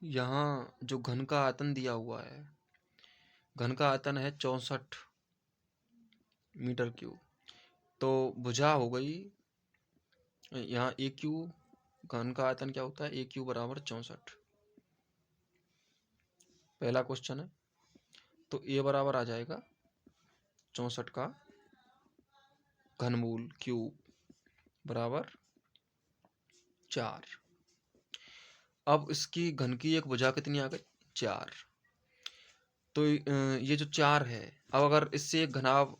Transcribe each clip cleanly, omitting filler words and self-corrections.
यहाँ जो घन का आयतन दिया हुआ है, घन का आयतन है 64 मीटर क्यूब। तो भुजा हो गई यहाँ ए क्यू, घन का आयतन क्या होता है, ए क्यू बराबर 64। पहला क्वेश्चन है, तो ए बराबर आ जाएगा 64 का घनमूल क्यूब बराबर 4। अब इसकी घन की एक भुजा कितनी आ गई, 4। तो ये जो 4 है, अब अगर इससे एक घनाभ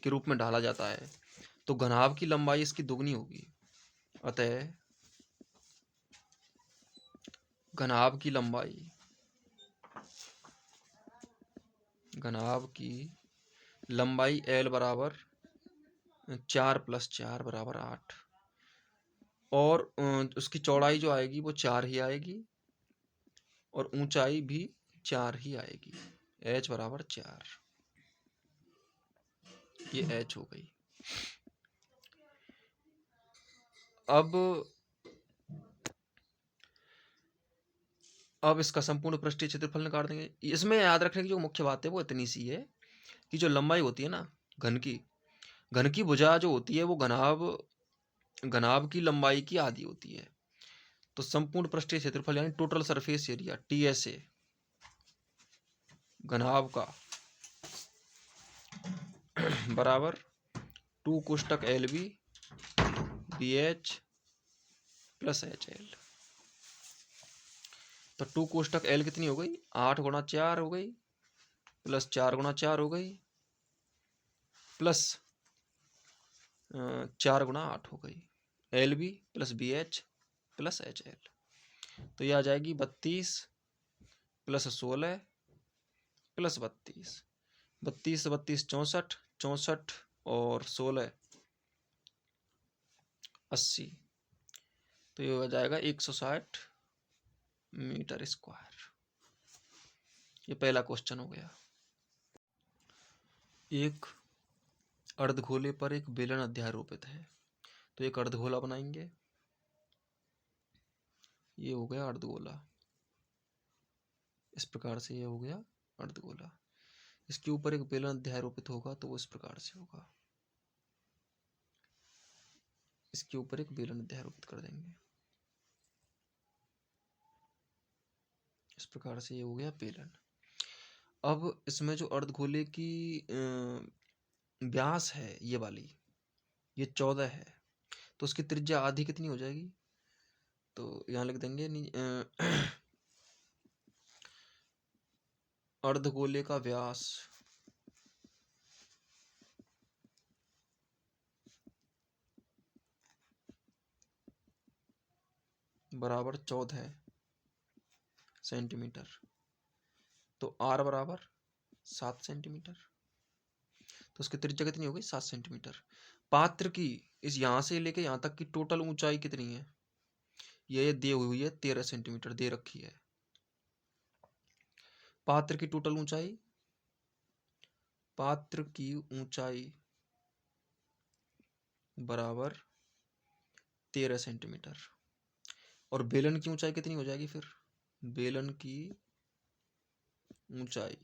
के रूप में ढाला जाता है तो घनाभ की लंबाई इसकी दुगनी होगी। अतः घनाभ की लंबाई L बराबर 4 + 4 बराबर 8। और उसकी चौड़ाई जो आएगी वो 4 ही आएगी और ऊंचाई भी 4 ही आएगी। h बराबर 4, ये h हो गई। अब इसका संपूर्ण पृष्ठीय क्षेत्रफल निकाल देंगे। इसमें याद रखने की जो मुख्य बात है वो इतनी सी है कि जो लंबाई होती है ना घन की भुजा जो होती है वो घनाभ की लंबाई की आधी होती है। तो संपूर्ण पृष्ठीय क्षेत्रफल यानी टोटल सरफेस एरिया TSA घनाभ का बराबर 2 कोष्टक LB BH प्लस HL। तो 2 कोष्टक L कितनी हो गई, 8 × 4 हो गई, प्लस 4 × 4 हो गई, प्लस 4 × 8 हो गई, LB plus BH plus HL। तो ये आ जाएगी 32 प्लस 16 प्लस 32, 32 से 32 64, 64 और 16 80। तो ये हो जाएगा 160 मीटर स्क्वायर। ये पहला क्वेश्चन हो गया। एक अर्धगोले पर एक बेलन अध्यारोपित है, तो एक अर्धगोला बनाएंगे। ये हो गया अर्धगोला, इस प्रकार से ये हो गया अर्धगोला। इसके ऊपर एक बेलन अध्यारोपित होगा तो वो इस प्रकार से होगा। इसके ऊपर एक बेलन अध्यारोपित कर देंगे, इस प्रकार से ये हो गया बेलन। अब इसमें जो अर्धगोले की व्यास है ये वाली, ये 14 है, तो उसकी त्रिज्या आधी कितनी हो जाएगी, तो यहाँ लिख देंगे अर्धगोले का व्यास बराबर 14 सेंटीमीटर, तो R बराबर 7 सेंटीमीटर। तो उसकी त्रिज्या कितनी हो गई, 7 सेंटीमीटर। पात्र की इस यहाँ से लेके यहाँ तक की टोटल ऊंचाई कितनी है, ये दी हुई है 13 सेंटीमीटर दे रखी है। पात्र की टोटल ऊंचाई, पात्र की ऊंचाई बराबर 13 सेंटीमीटर। और बेलन की ऊंचाई कितनी हो जाएगी फिर, बेलन की ऊंचाई,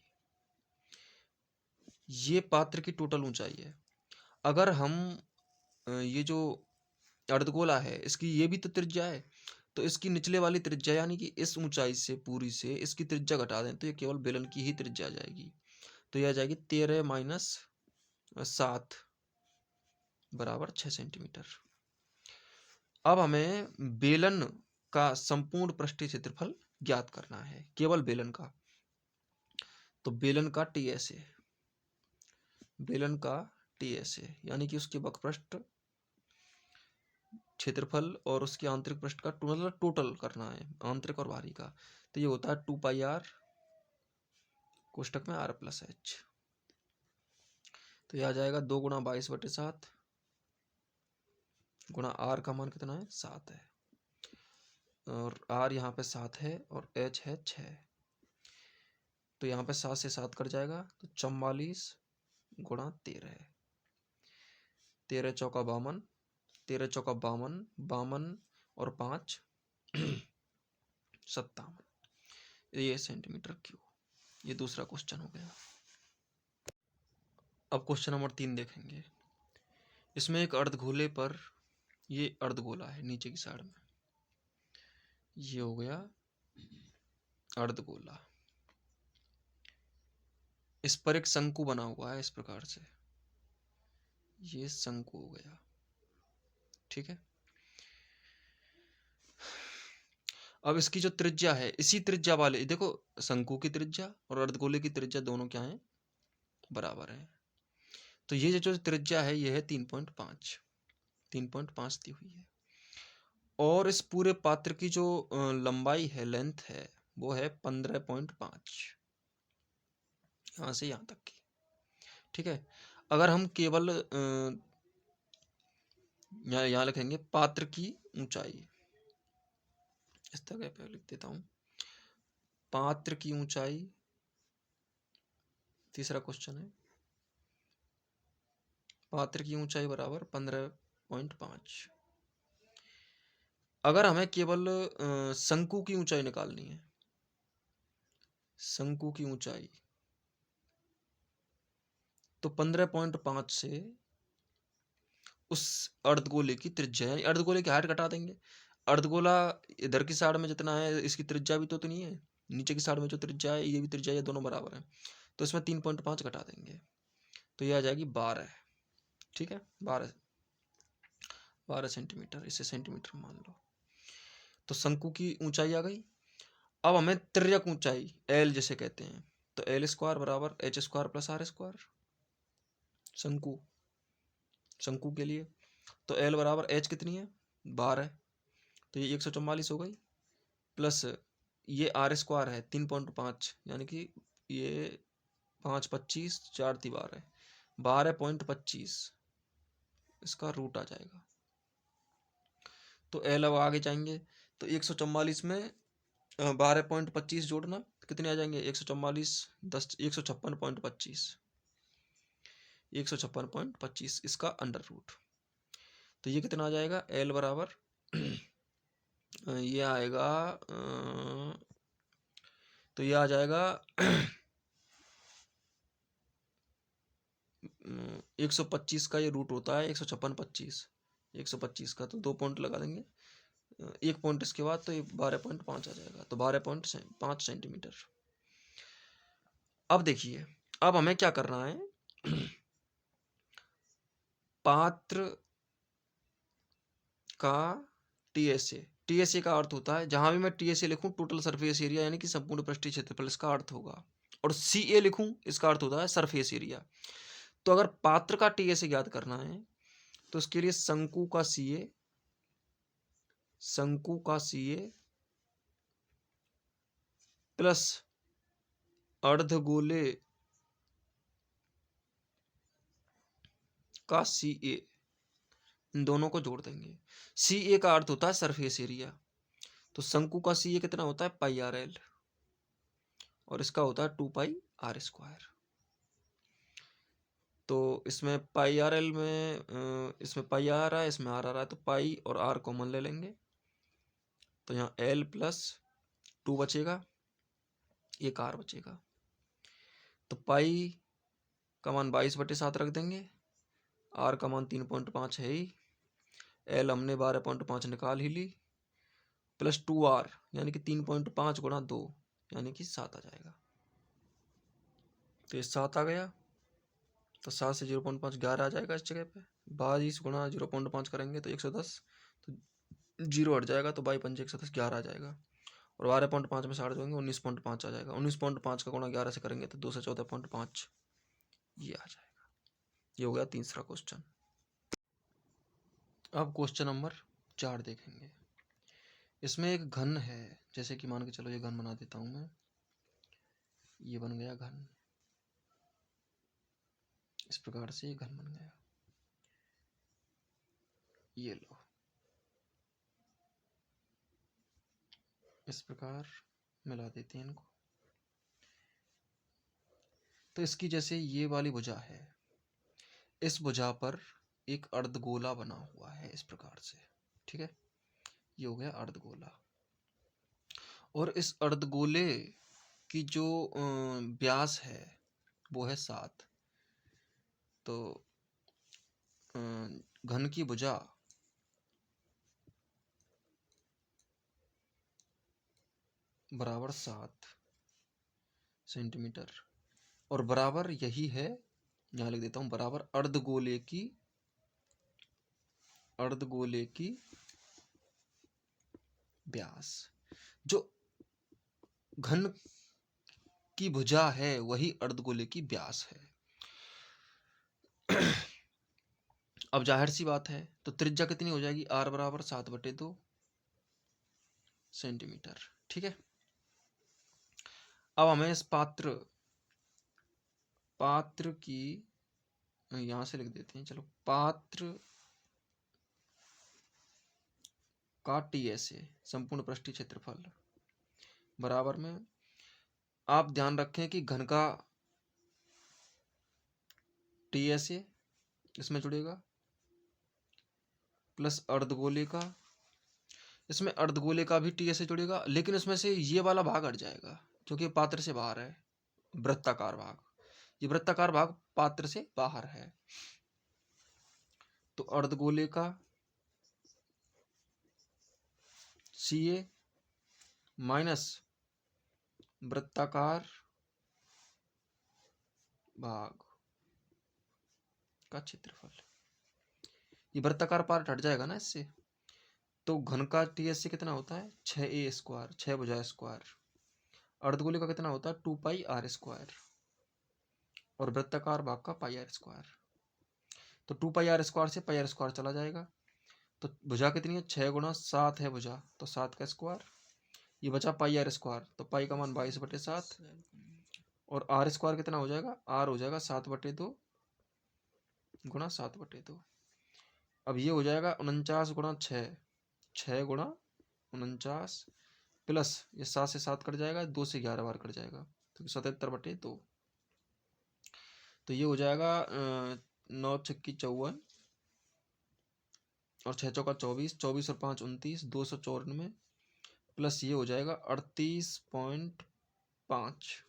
ये पात्र की टोटल ऊंचाई है। अगर हम ये जो अर्धगोला है इसकी ये भी तो त्रिज्या है, तो इसकी निचले वाली त्रिज्या यानी कि इस ऊंचाई से पूरी से इसकी त्रिज्या घटा दें तो ये केवल बेलन की ही त्रिज्या आ जाएगी। तो यह आ जाएगी 13 - 7 बराबर 6 सेंटीमीटर। अब हमें बेलन का संपूर्ण पृष्ठीय क्षेत्रफल ज्ञात करना है, केवल बेलन का। तो बेलन का TSA, बेलन का TSA यानी कि उसके वक्रपृष्ठ क्षेत्रफल और उसके आंतरिक पृष्ठ का मतलब टोटल करना है, आंतरिक और बाहरी का। तो ये होता है 2πr कोष्टक में R + H। तो ये आ जाएगा 2 × 22/7 गुणा R का मान कितना है, 7 है, और R यहाँ पे 7 है और H है 6। तो यहाँ पे 7 से 7 कट जाएगा, तो 44 × 13, 13 चौका 52, 13 चौका 52, 52 और 5 57। ये सेंटीमीटर क्यूब। ये दूसरा क्वेश्चन हो गया। अब क्वेश्चन नंबर 3 देखेंगे। इसमें एक अर्धगोले पर, ये अर्धगोला है नीचे की साइड में, ये हो गया अर्धगोला। इस पर एक शंकु बना हुआ है इस प्रकार से, ये शंकु हो गया। ठीक है। अब इसकी जो त्रिज्या है, इसी त्रिज्या वाले, देखो शंकु की त्रिज्या और अर्धगोले की त्रिज्या दोनों क्या है, बराबर है। तो ये जो त्रिज्या है ये है 3.5, 3.5 दी हुई है। और इस पूरे पात्र की जो लंबाई है, लेंथ है, वो है 15.5, यहाँ से यहाँ तक की। ठीक है। अगर हम केवल यहाँ लिखेंगे पात्र की ऊंचाई, इस तरह पे लिख देता हूं, पात्र की ऊंचाई, तीसरा क्वेश्चन है, पात्र की ऊंचाई बराबर 15.5। अगर हमें केवल शंकु की ऊंचाई निकालनी है, शंकु की ऊंचाई, तो 15.5 से उस अर्धगोले की त्रिज्या, यानी अर्धगोले की हाइट घटा देंगे। अर्धगोला इधर की साइड में जितना है, इसकी त्रिज्या भी तो नहीं है, नीचे की साइड में जो त्रिज्या है ये भी त्रिज्या, ये दोनों बराबर है, तो इसमें 3.5 घटा देंगे, तो ये आ जाएगी 12। ठीक है, 12 सेंटीमीटर, इसे सेंटीमीटर मान लो। तो शंकु की ऊंचाई आ गई। अब हमें तिर्यक ऊंचाई, एल जिसे कहते हैं, तो एल स्क्वायर बराबर H square plus R square, शंकु, शंकु के लिए। तो एल बराबर एच कितनी है, 12, तो ये 144 हो गई, प्लस ये आर स्क्वायर है 3.5, यानी कि ये 5 25 4 12, 12.25 इसका रूट आ जाएगा। तो एल अब आगे जाएंगे, तो 144 में 12.25 जोड़ना, कितने आ जाएंगे, 144 10 156.25, 156.25 इसका अंडर रूट। तो ये कितना आ जाएगा, एल बराबर ये आएगा, तो ये आ जाएगा 125 का ये रूट होता है 156.25, 125 का, तो 2 पॉइंट लगा देंगे, 1 पॉइंट इसके बाद, तो ये 12.5 आ जाएगा, तो 12.5 सेंटीमीटर। अब देखिए, अब हमें क्या करना है, पात्र का टीएसए, टीएसए का अर्थ होता है, जहां भी मैं टीएसए लिखूं टोटल सरफेस एरिया, यानी कि संपूर्ण पृष्ठीय क्षेत्रफल, इसका अर्थ होगा, और सीए लिखूं इसका अर्थ होता है सरफेस एरिया। तो अगर पात्र का टीएसए ज्ञात करना है तो इसके लिए शंकु का सीए, शंकु का सीए प्लस अर्धगोले का सीए, इन दोनों को जोड़ देंगे। सीए का अर्थ होता है सरफेस एरिया, तो शंकु का सीए कितना होता है, पाई आर एल, और इसका होता है 2 पाई आर स्क्वायर। तो इसमें पाई आर एल में, इसमें पाई आ रहा है, इसमें आर आ रहा है, तो पाई और आर कॉमन ले लेंगे, तो यहाँ एल प्लस 2 बचेगा, एक आर बचेगा, तो पाई का मान 22/7 रख देंगे, आर का मान 3.5 है ही, एल हमने 12.5 निकाल ही ली, प्लस 2r, यानी कि 3.5 गुणा 2, यानी कि 7 आ जाएगा। तो ये 7 आ गया, तो 7 से 0.5 11 आ जाएगा इस जगह पे, 22 गुणा 0.5 करेंगे तो 110, तो 0 हट जाएगा, तो 22 110 11 आ जाएगा, और 12.5 में 60 जोड़ेंगे 19.5 आ जाएगा, 19.5 का गुणा 11 से करेंगे तो 2 से 14.5 ये आ जाएगा। ये हो गया तीसरा क्वेश्चन। अब क्वेश्चन नंबर 4 देखेंगे। इसमें एक घन है, जैसे कि मान के चलो ये घन बना देता हूं मैं, ये बन गया घन, इस प्रकार से ये घन बन गया, ये लो, इस प्रकार मिला देते हैं इनको। तो इसकी जैसे ये वाली भुजा है, इस भुजा पर एक अर्धगोला बना हुआ है इस प्रकार से, ठीक है, ये हो गया अर्धगोला। और इस अर्धगोले की जो व्यास है वो है 7। तो घन की भुजा बराबर 7 सेंटीमीटर और बराबर यही है, यहाँ लिख देता हूँ, बराबर अर्धगोले की व्यास। जो घन की भुजा है वही अर्धगोले की व्यास है। अब जाहिर सी बात है, तो त्रिज्या कितनी हो जाएगी, r बराबर 7/2 सेंटीमीटर। ठीक है। अब हमें इस पात्र की, यहां से लिख देते हैं, चलो, पात्र का TSA संपूर्ण पृष्ठीय क्षेत्रफल बराबर में, आप ध्यान रखें कि घन का TSA इसमें जुड़ेगा प्लस अर्धगोले का, इसमें अर्धगोले का भी TSA जुड़ेगा, लेकिन इसमें से ये वाला भाग हट जाएगा क्योंकि पात्र से बाहर है, वृत्ताकार भाग, ये वृत्ताकार भाग पात्र से बाहर है। तो अर्धगोले का CA माइनस वृत्ताकार भाग का क्षेत्रफल, ये वृत्ताकार पार्ट हट जाएगा ना इससे। तो घन का TSA कितना होता है, 6a², 6 भुजा स्क्वायर। अर्धगोले का कितना होता है, 2πr², और वृत्ताकार भाग का πr²। तो 2πr² से πr² चला जाएगा, तो भुजा कितनी है, 6 गुणा 7 है भुजा, तो 7 का स्क्वायर, ये बचा πr², तो पाई का मान 22/7, और r² कितना हो जाएगा, r हो जाएगा 7/2 गुणा 7/2। अब ये हो जाएगा 49 गुणा 6, 6 गुणा 49 प्लस ये 7 से 7 कट जाएगा, 2 से 11 बार कट जाएगा, तो 77/2। तो ये हो जाएगा 9 छक्की 54 और 6 चौका 24, 24 और 5 29, 294 प्लस ये हो जाएगा 38.5।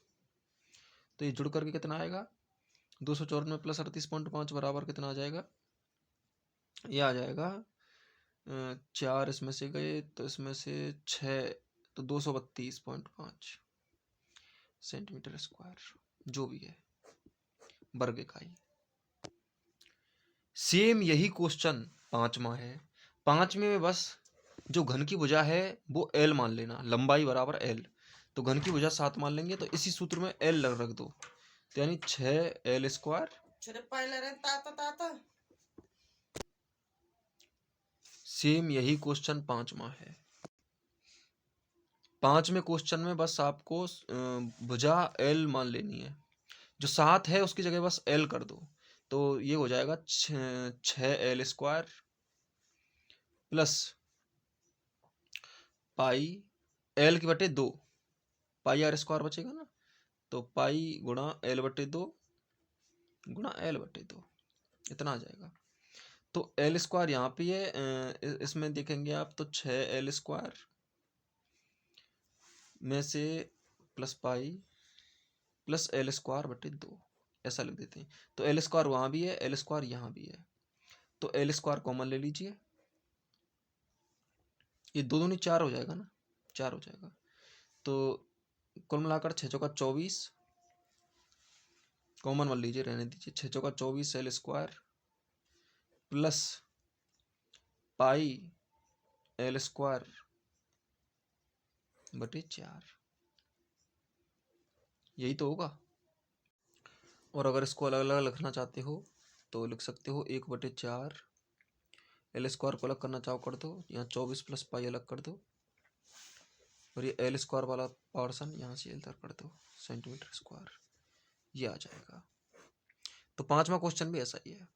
तो ये जुड़ करके कितना आएगा, 294 प्लस 38.5 बराबर कितना आ जाएगा, ये आ जाएगा 4 इसमें से गए तो इसमें से 6, तो 232.5 सेंटीमीटर स्क्वायर, जो भी है वर्ग इकाई। सेम यही क्वेश्चन 5वां है। 5वें में बस जो घन की भुजा है वो L मान लेना, लंबाई बराबर L, तो घन की भुजा 7 मान लेंगे, तो इसी सूत्र में L रख दो, तो यानी 6L²। सेम यही क्वेश्चन 5वां है। 5वें क्वेश्चन में बस आपको भुजा L मान लेनी है, जो 7 है उसकी जगह बस L कर दो, तो ये हो जाएगा 6L² प्लस पाई L की बटे 2, πr² बचेगा ना, तो पाई गुणा L/2 गुणा L/2, इतना आ जाएगा। तो L² यहाँ पे है, इसमें देखेंगे आप तो 6L² में से प्लस पाई प्लस L²/2 ऐसा लिख देते हैं। तो L² वहाँ भी है, L² यहाँ भी है, तो L² कॉमन ले लीजिए, ये दो दूनी 4 हो जाएगा ना, 4 हो जाएगा। तो कुल मिलाकर 6 चौका 24 कॉमन मान लीजिए, रहने दीजिए, 6 चौका 24 L² प्लस पाई L²/4, यही तो होगा। और अगर इसको अलग अलग लिखना चाहते हो तो लिख सकते हो 1/4, L² को अलग करना चाहो कर दो, यहाँ 24 प्लस पाई अलग कर दो, और ये L² वाला पोर्शन यहाँ से इधर कर दो, सेंटीमीटर स्क्वायर, ये आ जाएगा। तो 5वां क्वेश्चन भी ऐसा ही है।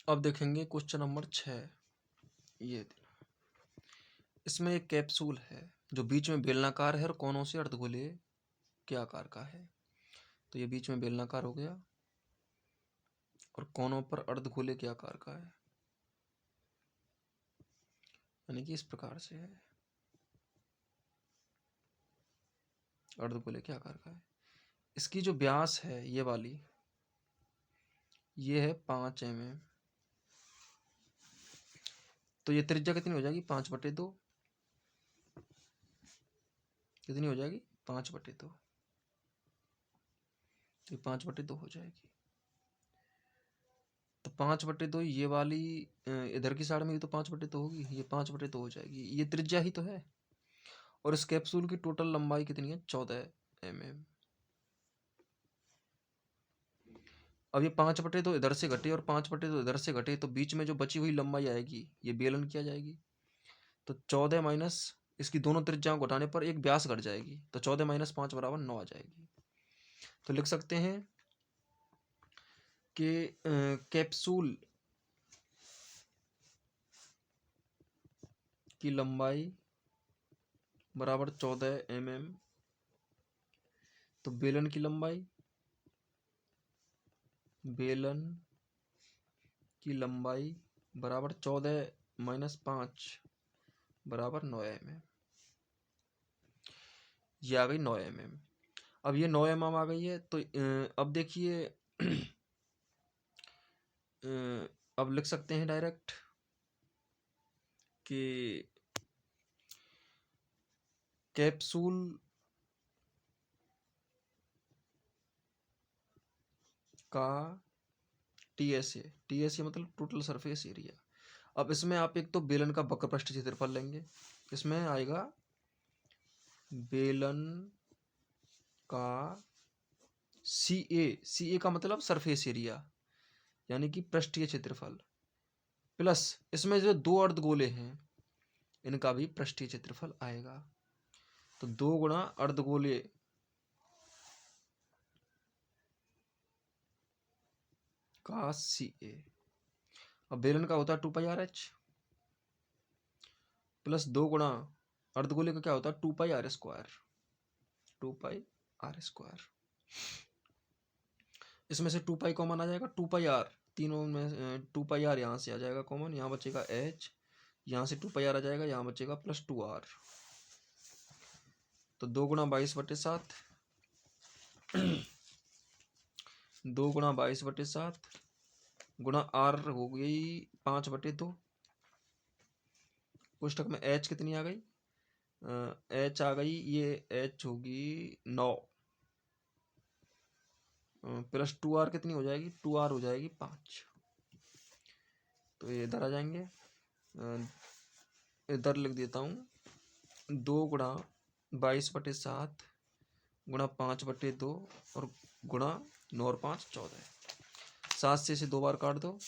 अब देखेंगे क्वेश्चन नंबर 6। ये इसमें एक कैप्सूल है जो बीच में बेलनाकार है और कोनों से अर्धगोले के आकार का है। तो ये बीच में बेलनाकार हो गया और कोनों पर अर्धगोले के आकार का है, यानी कि इस प्रकार से है। अर्धगोले के आकार का है। इसकी जो व्यास है ये वाली, ये है 5 mm। तो ये त्रिज्या कितनी हो जाएगी? 5/2। कितनी हो जाएगी? 5/2। तो 5/2 हो जाएगी। तो 5/2 ये वाली इधर की साइड में भी तो 5/2 होगी, ये 5/2 हो जाएगी। ये त्रिज्या ही तो है। और इस कैप्सूल की टोटल लंबाई कितनी है? 14 mm। अब ये 5/2 इधर से घटे और 5/2 इधर से घटे, तो बीच में जो बची हुई लंबाई आएगी ये बेलन की आ जाएगी। तो 14 माइनस इसकी दोनों त्रिज्याओं को घटाने पर एक व्यास घट जाएगी, तो 14 - 5 = 9 आ जाएगी। तो लिख सकते हैं कि कैप्सूल की लंबाई बराबर 14 mm। तो बेलन की लंबाई बराबर 14 - 5 बराबर 9 mm। ये आ गई 9 mm। अब ये 9 mm आ गई है। तो अब देखिए अब लिख सकते हैं डायरेक्ट कि कैप्सूल का TSA मतलब टोटल सरफेस एरिया। अब इसमें आप एक तो बेलन का वक्रपृष्ठ क्षेत्रफल लेंगे, इसमें आएगा बेलन का CA का मतलब सरफेस एरिया यानी कि पृष्ठीय क्षेत्रफल, प्लस इसमें जो 2 अर्धगोले हैं इनका भी पृष्ठीय क्षेत्रफल आएगा। तो 2 गुणा अर्धगोले का CA। अब बेलन का होता है 2πRH प्लस 2 गुणा अर्धगोले का क्या होता है? 2πr²। इसमें से 2π कॉमन आ जाएगा, 2πr तीनों में 2πr यहाँ से आ जाएगा कॉमन, यहाँ बचेगा h, यहाँ से 2πr आ जाएगा, यहाँ बचेगा प्लस 2r। तो 2 गुणा 22/7 2 गुणा 22/7 गुणा r हो गई 5/2। पुस्तक में h कितनी आ गई? h आ गई, ये h होगी 9 प्लस 2r कितनी हो जाएगी? 2r हो जाएगी 5। तो ये इधर आ जाएंगे, इधर लिख देता हूँ 2 गुणा 22/7 गुणा 5/2 और गुणा 9 और 5 14। 7 से इसे 2 बार काट दो,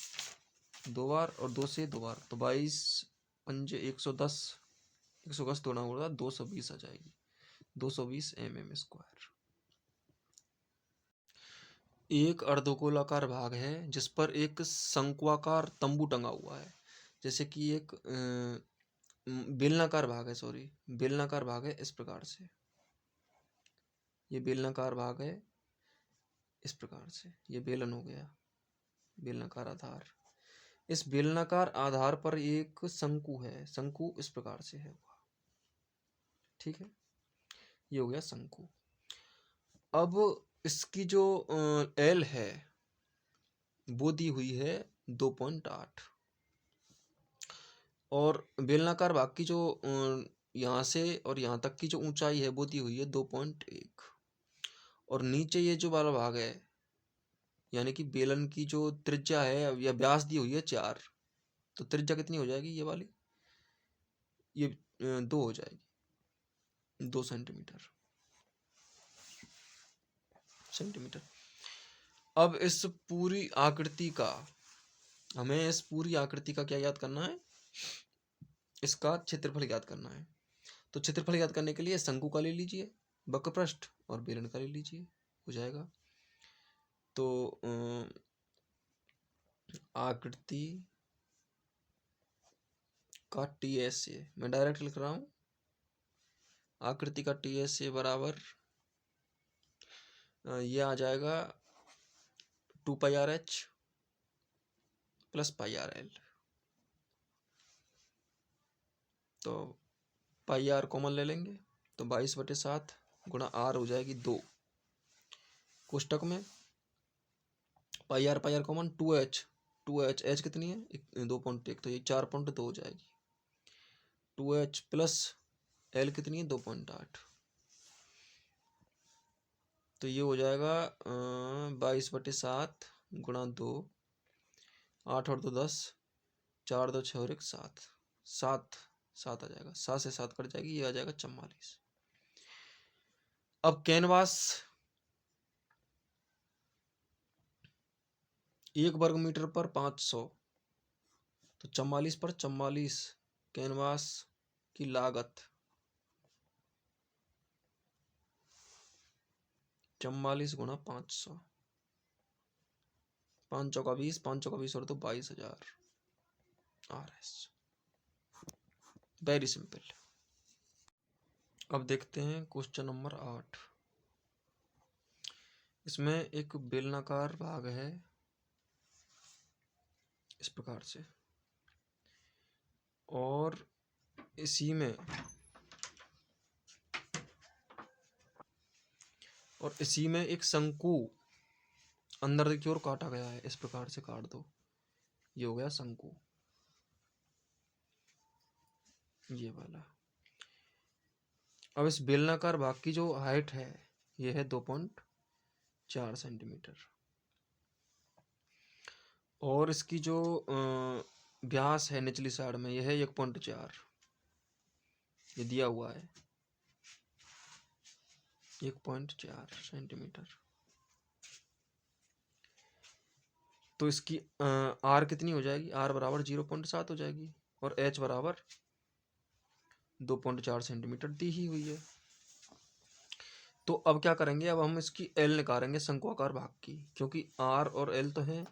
2 बार, और 2 से 2 बार, तो 22 पंजे 110, 110 2 होगा 220 आ जाएगी, 220 mm²। एक अर्धगोलाकार भाग है जिस पर एक शंक्वाकार तंबू टंगा हुआ है। जैसे कि एक बेलनाकार भाग है, बेलनाकार भाग है इस प्रकार से, ये बेलनाकार भाग है इस प्रकार से, ये बेलन हो गया, बेलनाकार आधार। इस बेलनाकार आधार पर एक शंकु है, शंकु इस प्रकार से है हुआ, ठीक है, ये हो गया शंकु। अब इसकी जो L है वो दी हुई है 2.8 और बेलनाकार भाग की जो यहाँ से और यहाँ तक की जो ऊंचाई है वो दी हुई है 2.1 और नीचे ये जो वाला भाग है यानी कि बेलन की जो त्रिज्या है या व्यास दी हुई है 4। तो त्रिज्या कितनी हो जाएगी? ये वाली ये 2 हो जाएगी, 2 सेंटीमीटर। अब इस पूरी आकृति का क्या याद करना है? इसका क्षेत्रफल याद करना है। तो क्षेत्रफल याद करने के लिए शंकु का ले लीजिए, वक्रपृष्ठ और बेलन का ले लीजिए, हो जाएगा। तो आकृति का TSA मैं डायरेक्ट लिख रहा हूं, आकृति का TSA बराबर ये आ जाएगा 2πRH प्लस πRL। तो πr कॉमन ले लेंगे, तो 22/7 गुणा आर हो जाएगी 2, कोष्टक में पाई are common 2h, 2h, H कितनी है 2.1, तो ये 4.2 हो जाएगी। 2h प्लस एल कितनी है 2.8, तो ये हो जाएगा 22/7 गुणा 2, 8 और 2 10, 4 2 6 और 1 7, 7 आ जाएगा, 7 से 7 कट जाएगी, ये आ जाएगा 44। अब कैनवास 1 वर्ग मीटर पर 500, तो 44 पर 44 कैनवास की लागत 44 गुणा 500, 5 चौका 20, 5 चौका 20 और तो 22,000 RS। Very simple. अब देखते हैं क्वेश्चन नंबर 8। इसमें एक बेलनाकार भाग है इस प्रकार से, और इसी में एक शंकु अंदर की ओर काटा गया है, इस प्रकार से काट दो, ये हो गया शंकु, ये वाला। अब इस बेलनाकार भाग की जो हाइट है ये है 2.4 सेंटीमीटर, और इसकी जो व्यास है निचली साइड में यह है 1.4, ये दिया हुआ है 1.4 सेंटीमीटर। तो इसकी आर कितनी हो जाएगी, आर बराबर 0.7 हो जाएगी, और एच बराबर 2.4 सेंटीमीटर दी ही हुई है। तो अब क्या करेंगे, अब हम इसकी एल निकालेंगे शंक्वाकार भाग की, क्योंकि आर और एल तो है,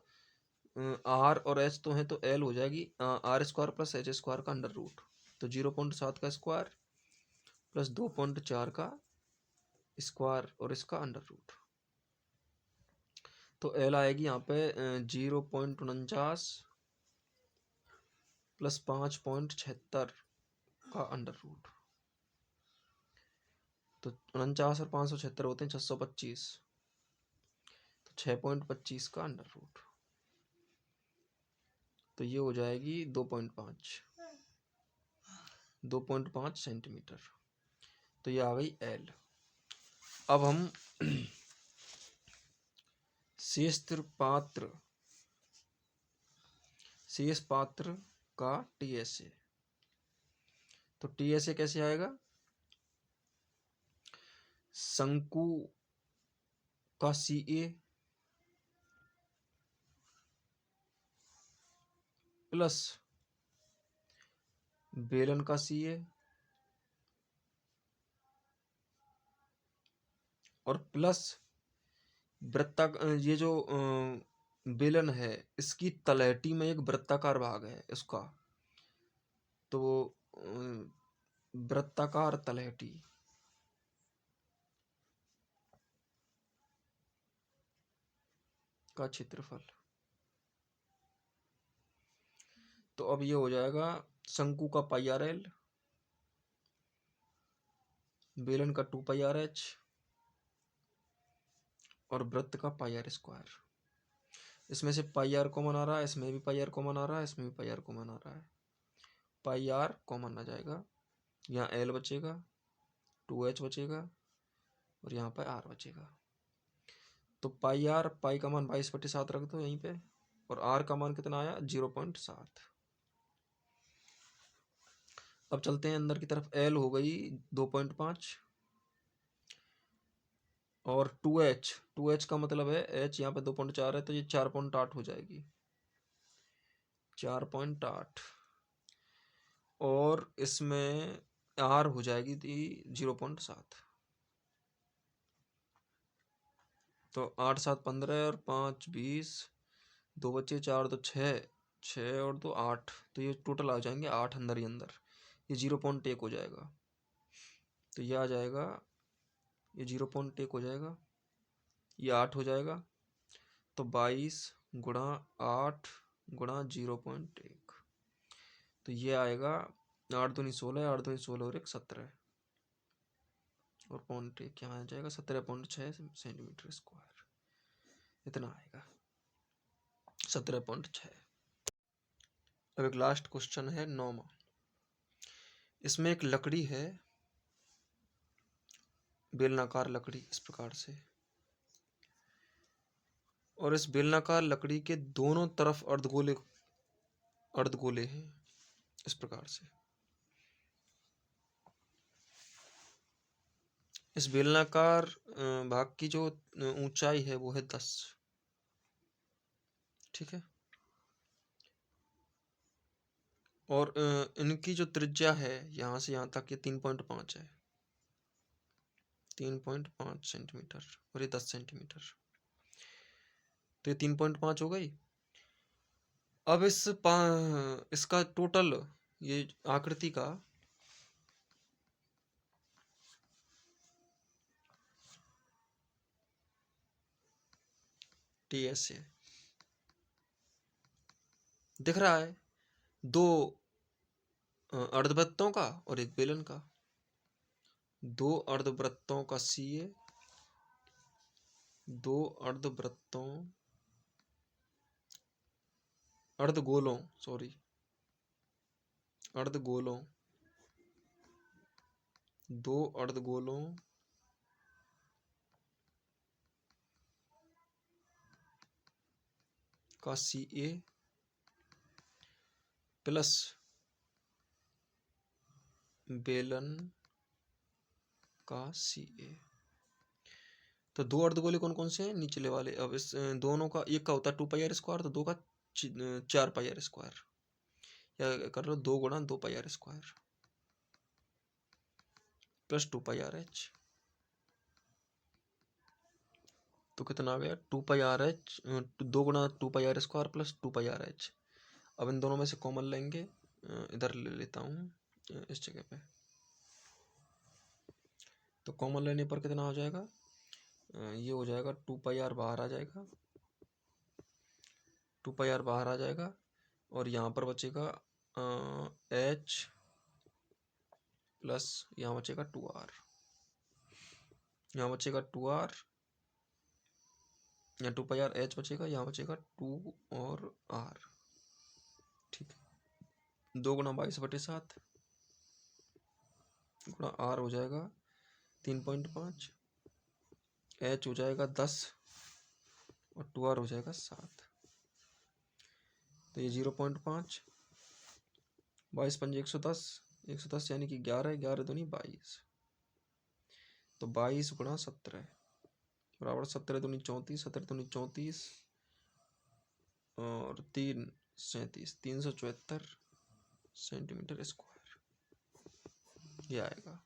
आर और एच तो है, तो एल हो जाएगी R square plus H square का अंडर रूट, तो 0.7 का स्क्वायर प्लस 2.4 का स्क्वायर और इसका अंडर रूट, तो एल आएगी यहाँ पे 0.49 प्लस 5.76 का अंडर रूट, तो 49 और 576 होते हैं 625, तो 6.25 का अंडर रूट, तो ये हो जाएगी 2.5 सेंटीमीटर, तो ये आ गई एल। अब हम शेष पात्र का टीएसए, तो टीएसए कैसे आएगा, शंकु का सीए प्लस बेलन का सीए और प्लस वृत्ताकार, ये जो बेलन है इसकी तलहटी में एक वृत्ताकार भाग है इसका, तो वृत्ताकार तलहटी का क्षेत्रफल, तो अब ये हो जाएगा शंकु का पाई आर एल, बेलन का 2 पाई आर एच और वृत्त का पाई आर स्क्वायर। इसमें से पाई आर कॉमन आ रहा है, इसमें भी पाई आर कॉमन आ रहा है, इसमें भी पाई आर कॉमन आ रहा है, पाई आर कॉमन आ जाएगा, यहाँ एल बचेगा, 2h बचेगा और यहाँ पर आर बचेगा, तो पाई आर, पाई का मान 22/7 रख दो यहीं पे, और आर का मान कितना आया 0.7। अब चलते हैं अंदर की तरफ, एल हो गई 2.5 और 2h का मतलब है h यहाँ पे 2.4 है, तो ये 4.8 हो जाएगी, 4.8, और इसमें आर हो जाएगी 0.7, तो 8 7 15 और 5 20, 2 बचे, 4 2 6, 6 और 2 8, तो ये टोटल आ जाएंगे 8 अंदर ही अंदर, ये 0.1 हो जाएगा, तो ये आ जाएगा, ये 0.1 हो जाएगा, ये 8 हो जाएगा, तो 22 गुणा 8 गुणा 0.1, तो ये आएगा 8 दूनी 16, 8 दूनी 16 और 1 17, और पॉइंट क्या आ जाएगा 17.6 सेंटीमीटर स्क्वायर, इतना आएगा 17.6। अब एक लास्ट क्वेश्चन है 9वां। इसमें एक लकड़ी है, बेलनाकार लकड़ी इस प्रकार से, और इस बेलनाकार लकड़ी के दोनों तरफ अर्धगोले हैं इस प्रकार से। इस बेलनाकार भाग की जो ऊंचाई है वो है 10, ठीक है। और इनकी जो त्रिज्या है यहाँ से यहाँ तक ये 3.5 है, 3.5 सेंटीमीटर, और ये 10 सेंटीमीटर, तो ये 3.5 हो गई। अब इसका टोटल ये आकृति का टीएस है, दिख रहा है, 2 अर्धवृत्तों का और एक बेलन का, 2 अर्धवृत्तों का सीए, 2 अर्धवृत्तों अर्धगोलों सॉरी अर्धगोलों 2 अर्धगोलों का सीए प्लस बेलन का सीए। तो 2 अर्धगोले कौन कौन से हैं, निचले वाले। अब इस दोनों का, एक का होता है 2πr स्क्वायर, तो 2 का 4πr स्क्वायर, या कर लो 2 गुणा 2πr स्क्वायर प्लस 2πrh, तो कितना आ गया 2πrh, 2 गुणा 2πr स्क्वायर प्लस 2πrh। अब इन दोनों में से कॉमन लेंगे, इधर ले लेता हूँ इस जगह पे, तो कॉमन लेने पर कितना हो जाएगा, ये हो जाएगा 2πr बाहर आ जाएगा, 2πr बाहर आ जाएगा, और यहाँ पर बचेगा h प्लस यहाँ बचेगा 2r, यहाँ बचेगा 2r, यहाँ 2πr h बचेगा, यहाँ बचेगा 2 और r, ठीक है। 2 गुणा 22/7 गुणा r हो जाएगा 3.5, h हो जाएगा 10 और 2r हो जाएगा 7, तो ये 0.5, 22 पंजे 110, 110 यानी कि 11, 11 दूनी 22, तो 22 गुणा 17 बराबर 17 दूनी 34, 17 दूनी 34 और 3 37, 374 सेंटीमीटर स्क्वायर ये आएगा।